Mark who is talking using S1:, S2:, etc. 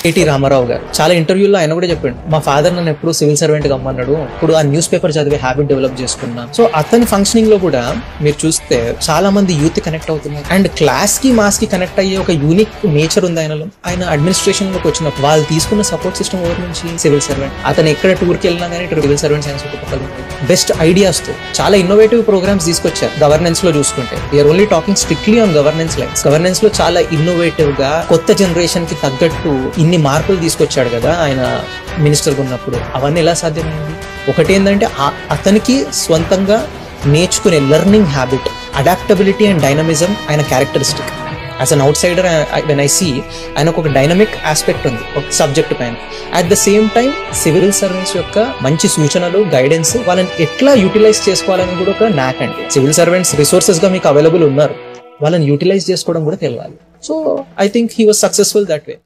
S1: KT Ramarao గారు చాలా ఇంటర్వ్యూలో ఆయన కూడా చెప్పాడు, మా ఫాదర్ నన్ను ఎప్పుడు సివిల్ సర్వెంట్ గా అమ్మన్నాడు, ఇప్పుడు ఆ న్యూస్ పేపర్ చదివే హ్యాబిట్ డెవలప్ చేసుకున్నాను. సో అతని ఫంక్షనింగ్ లో కూడా మీరు చూస్తే చాలా మంది యూత్ కనెక్ట్ అవుతున్నారు. అండ్ క్లాస్ కి మాస్ కి కనెక్ట్ అయ్యే ఒక యూనిక్ నేచర్ ఉంది ఆయనలో. ఆయన అడ్మినిస్ట్రేషన్ లోకి వచ్చినప్పుడు వాళ్ళు తీసుకున్న సపోర్ట్ సిస్టమ్ ఎవరి నుంచి? Civil servant. అతను ఎక్కడ టూర్కి వెళ్ళినా కానీ సివిల్ సర్వెంట్ సైన్స్ బెస్ట్ ఐడియాస్ తో చాలా ఇన్నోవేటివ్ ప్రోగ్రామ్స్ తీసుకొచ్చారు. గవర్నెన్స్ లో చూసుకుంటే we are only talking strictly on governance lines. Governance లో చాలా ఇన్నోవేటివ్ గా కొత్త జనరేషన్ కి తగ్గట్టు ఇన్ని మార్పులు తీసుకొచ్చాడు కదా ఆయన మినిస్టర్ ఉన్నప్పుడు. అవన్నీ ఎలా సాధ్యమైంది? ఒకటి ఏంటంటే అతనికి స్వంతంగా నేర్చుకునే learning habit, adaptability and dynamism ఆయన characteristic. As an outsider when I see ఆయనకు ఒక డైనమిక్ ఆస్పెక్ట్ ఉంది ఒక సబ్జెక్ట్ పైన. At the same time civil servants యొక్క మంచి సూచనలు, గైడెన్స్, వాళ్ళని ఎట్లా యూటిలైజ్ చేసుకోవాలని కూడా ఒక న్యాక్ అండి. సివిల్ సర్వెంట్స్ రిసోర్సెస్ గా మీకు అవైలబుల్ ఉన్నారు, వాళ్ళని యూటిలైజ్ చేసుకోవడం కూడా తెలియాలి. So I think he was successful that way.